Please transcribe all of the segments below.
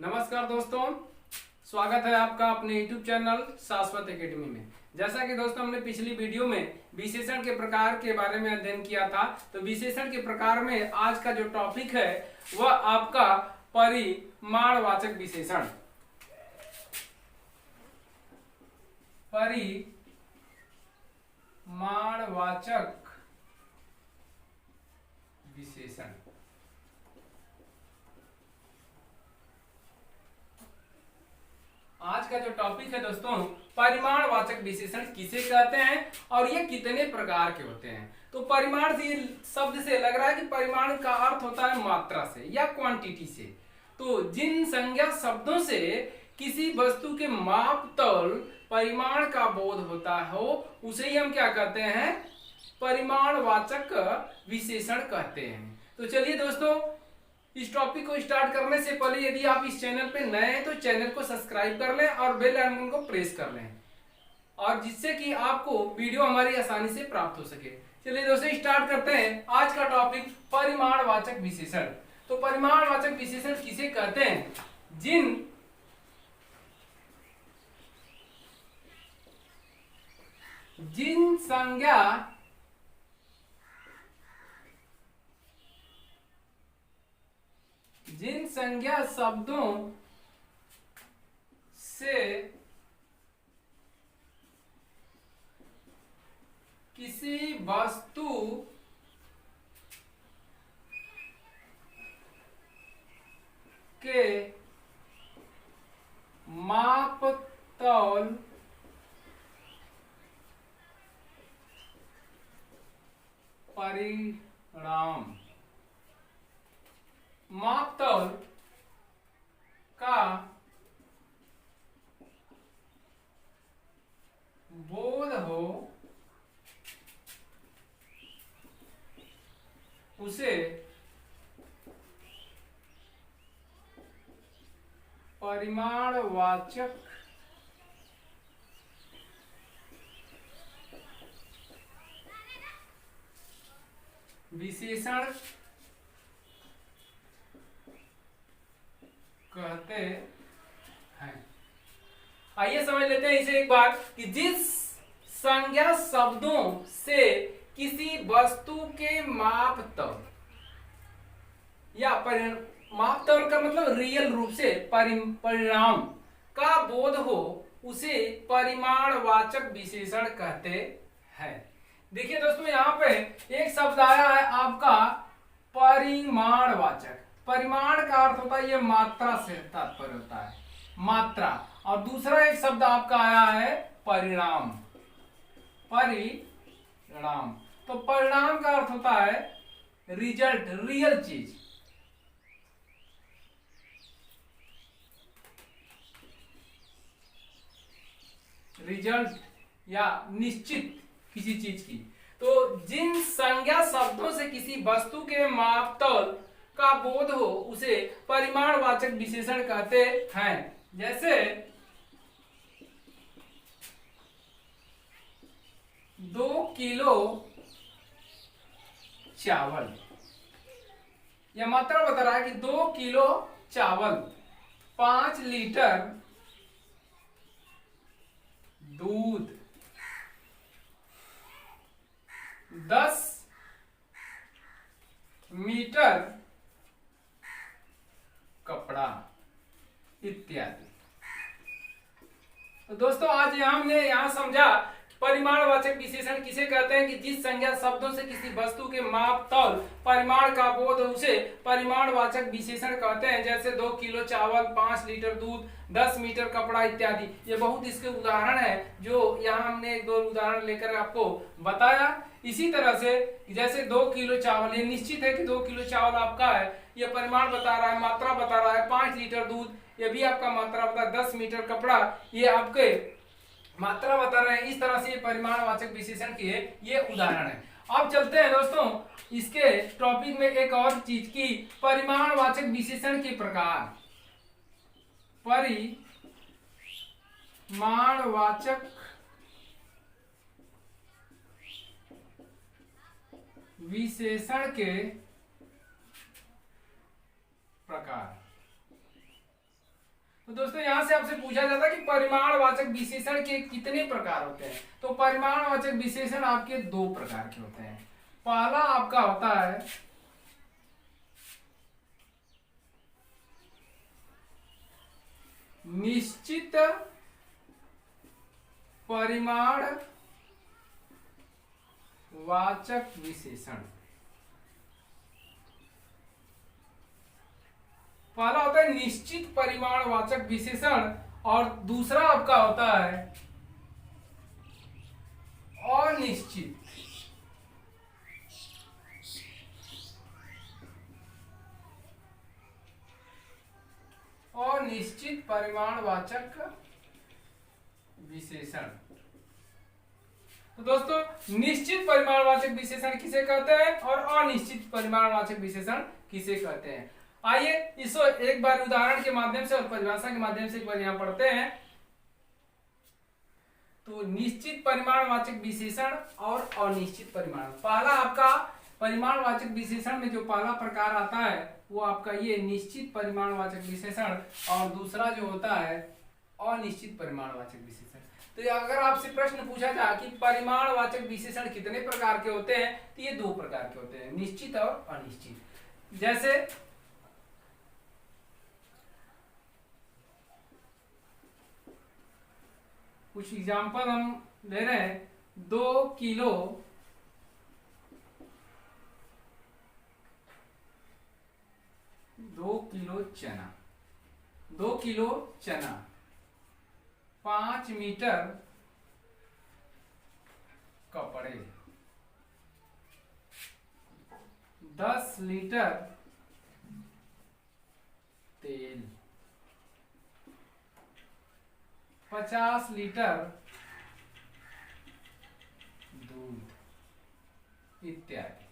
नमस्कार दोस्तों, स्वागत है आपका अपने YouTube चैनल शाश्वत एकेडमी में। जैसा कि दोस्तों हमने पिछली वीडियो में विशेषण के प्रकार के बारे में अध्ययन किया था, तो विशेषण के प्रकार में आज का जो टॉपिक है वह आपका परिमाणवाचक विशेषण। परिमाणवाचक विशेषण आज का जो टॉपिक है दोस्तों, परिमाणवाचक विशेषण किसे कहते हैं और ये कितने प्रकार के होते हैं। तो परिमाण से शब्द से लग रहा है कि परिमाण का अर्थ होता है मात्रा से या क्वांटिटी से। तो जिन संज्ञा शब्दों से किसी वस्तु के माप तौल परिमाण का बोध होता हो उसे ही हम क्या कहते हैं, परिमाणवाचक विशेषण कहते हैं। तो चलिए दोस्तों, इस टॉपिक को स्टार्ट करने से पहले यदि आप इस चैनल पे नए हैं तो चैनल को सब्सक्राइब कर लें और बेल आइकन को प्रेस कर लें, और जिससे कि आपको वीडियो हमारी आसानी से प्राप्त हो सके। चलिए दोस्तों, स्टार्ट करते हैं आज का टॉपिक, परिमाणवाचक विशेषण। तो परिमाणवाचक विशेषण किसे कहते हैं, जिन संज्ञा शब्दों से किसी वस्तु के माप तौल परिणाम, माप तौल का बोध हो उसे परिमाणवाचक विशेषण कहते हैं। आइए समझ लेते हैं इसे एक बार कि जिस संज्ञा शब्दों से किसी वस्तु के माप तौल या माप तौल का मतलब रियल रूप से परिणाम का बोध हो उसे परिमाणवाचक विशेषण कहते हैं। देखिए दोस्तों, यहाँ पे एक शब्द आया है आपका परिमाणवाचक। परिमाण का अर्थ होता है ये मात्रा से तात्पर्य होता है, मात्रा। और दूसरा एक शब्द आपका आया है परिणाम। परिणाम तो परिणाम का अर्थ होता है रिजल्ट, रियल चीज। रिजल्ट या निश्चित किसी चीज की। तो जिन संज्ञा शब्दों से किसी वस्तु के माप तौल का बोध हो उसे परिमाणवाचक विशेषण कहते हैं। जैसे 2 किलो चावल, यह मात्रा बता रहा है कि 2 किलो चावल, 5 लीटर दूध, 10 मीटर कपड़ा इत्यादि। तो दोस्तों, आज हमने यहां समझा परिमाणवाचक विशेषण किसे कहते हैं कि जिस संज्ञा शब्दों से किसी वस्तु के माप तौल परिमाण का बोध उसे परिमाणवाचक विशेषण कहते हैं। जैसे 2 किलो चावल, 5 लीटर दूध, 10 मीटर कपड़ा इत्यादि। ये बहुत इसके उदाहरण है जो यहाँ हमने 1-2 उदाहरण लेकर आपको बताया। इसी तरह से जैसे 2 किलो चावल, ये निश्चित है कि 2 किलो चावल आपका है, ये परिमाण बता रहा है, मात्रा बता रहा है। 5 लीटर दूध, ये भी आपका मात्रा बता है। 10 मीटर कपड़ा, ये आपके मात्रा बता रहे हैं। इस तरह से परिमाणवाचक विशेषण के ये उदाहरण है। अब चलते हैं दोस्तों इसके टॉपिक में एक और चीज की, परिमाणवाचक विशेषण के प्रकार। परिमाणवाचक विशेषण के प्रकार। तो दोस्तों यहां से आपसे पूछा जाता है कि परिमाणवाचक विशेषण के कितने प्रकार होते हैं। तो परिमाणवाचक विशेषण आपके दो प्रकार के होते हैं। पहला आपका होता है निश्चित परिमाण वाचक विशेषण। पहला होता है निश्चित परिमाणवाचक विशेषण और दूसरा आपका होता है अनिश्चित परिमाणवाचक विशेषण। तो दोस्तों निश्चित परिमाणवाचक विशेषण किसे कहते हैं और अनिश्चित परिमाणवाचक विशेषण किसे कहते हैं। आइए इसको एक बार उदाहरण के माध्यम से और परिभाषा के माध्यम से एक बार यहां पढ़ते हैं। तो निश्चित परिमाणवाचक विशेषण और अनिश्चित परिमाण। पहला आपका परिमाणवाचक विशेषण में जो पहला प्रकार आता है वो आपका ये निश्चित परिमाणवाचक विशेषण और दूसरा जो होता है अनिश्चित परिमाणवाचक विशेषण। तो अगर आपसे प्रश्न पूछा जाए कि परिमाणवाचक विशेषण कितने प्रकार के होते हैं तो ये दो प्रकार के होते हैं, निश्चित और अनिश्चित। जैसे कुछ एग्जांपल हम ले रहे हैं। 2 किलो चना, 2 किलो चना, 5 मीटर कपड़े, 10 लीटर तेल, 50 लीटर दूध इत्यादि।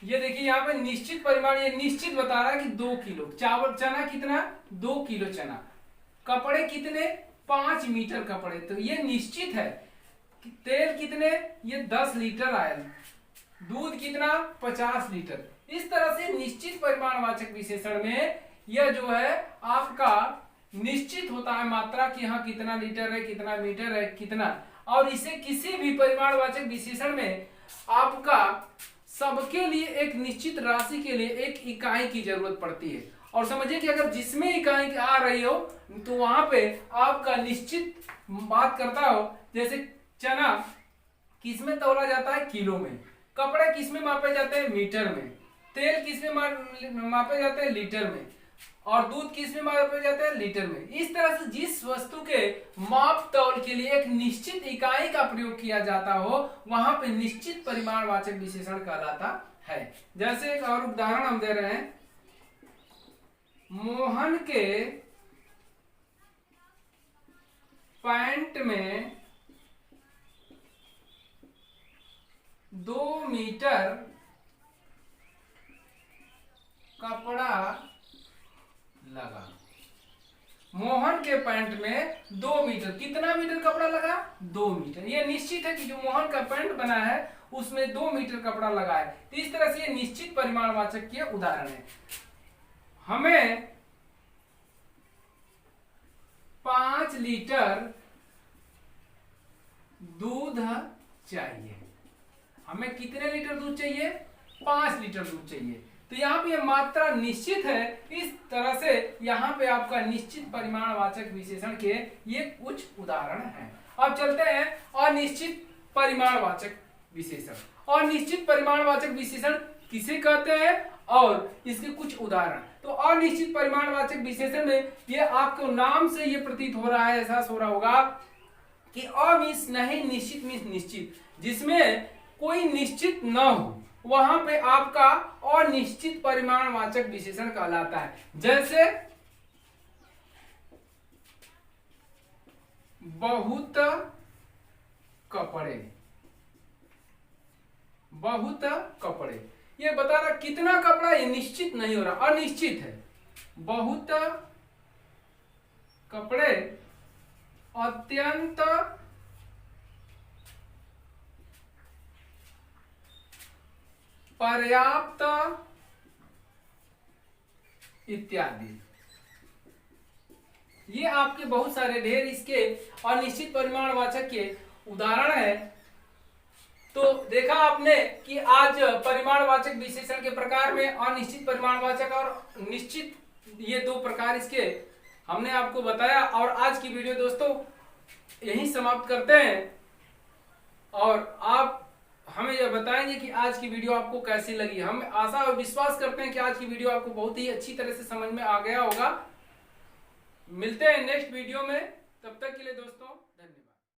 ये देखिए यहाँ पे निश्चित परिमाण, ये निश्चित बता रहा है कि 2 किलो चावल, चना कितना 2 किलो चना, कपड़े कितने 5 मीटर कपड़े, तो ये निश्चित है। तेल कितने, ये 10 लीटर आयल, दूध कितना 50 लीटर। इस तरह से निश्चित परिमाणवाचक विशेषण में यह जो है आपका निश्चित होता है मात्रा कि हाँ कितना लीटर है, कितना मीटर है, कितना। और इसे किसी भी परिमाणवाचक विशेषण में आपका सबके लिए एक निश्चित राशि के लिए एक इकाई की जरूरत पड़ती है। और समझिए कि अगर जिसमें इकाई आ रही हो तो वहां पे आपका निश्चित बात करता हो, जैसे चना किसमें तौला जाता है किलो में, कपड़े किसमें मापे जाते हैं मीटर में, तेल किसमें मापे जाते हैं लीटर में, और दूध किसमें मापे जाते हैं लीटर में। इस तरह से जिस वस्तु के माप तौल के लिए एक निश्चित इकाई का प्रयोग किया जाता हो वहां पे निश्चित परिमाणवाचक विशेषण कहलाता है। जैसे एक और उदाहरण हम दे रहे हैं। मोहन के पैंट में 2 मीटर कपड़ा लगा। मोहन के पैंट में 2 मीटर, कितना मीटर कपड़ा लगा 2 मीटर। ये निश्चित है कि जो मोहन का पैंट बना है उसमें 2 मीटर कपड़ा लगा है। तो इस तरह से ये निश्चित परिमाणवाचक के उदाहरण है। हमें 5 लीटर दूध चाहिए। हमें कितने लीटर दूध चाहिए 5 लीटर दूध चाहिए। तो यहाँ पे मात्रा निश्चित है। इस तरह से यहाँ पे आपका निश्चित परिमाणवाचक विशेषण के ये कुछ उदाहरण हैं। अब चलते हैं अनिश्चित परिमाणवाचक विशेषण। अनिश्चित परिमाणवाचक विशेषण किसे कहते हैं और इसके कुछ उदाहरण। तो अनिश्चित परिमाणवाचक विशेषण में ये आपको नाम से ये प्रतीत हो रहा है, एहसास हो रहा होगा कि अमिस नहीं, निश्चित मीन्स निश्चित, जिसमें कोई निश्चित न हो वहां पे आपका अनिश्चित परिमाणवाचक विशेषण कहलाता है। जैसे बहुत कपड़े, बहुत कपड़े, ये बता रहा कितना कपड़ा, ये निश्चित नहीं हो रहा, अनिश्चित है। बहुत कपड़े, अत्यंत पर्याप्त इत्यादि। ये आपके बहुत सारे ढेर इसके अनिश्चित परिमाणवाचक के उदाहरण है। तो देखा आपने कि आज परिमाणवाचक विशेषण के प्रकार में अनिश्चित परिमाणवाचक और निश्चित, ये दो प्रकार इसके हमने आपको बताया। और आज की वीडियो दोस्तों यहीं समाप्त करते हैं, और आप हमें यह बताएंगे कि आज की वीडियो आपको कैसी लगी। हम आशा और विश्वास करते हैं कि आज की वीडियो आपको बहुत ही अच्छी तरह से समझ में आ गया होगा। मिलते हैं नेक्स्ट वीडियो में, तब तक के लिए दोस्तों।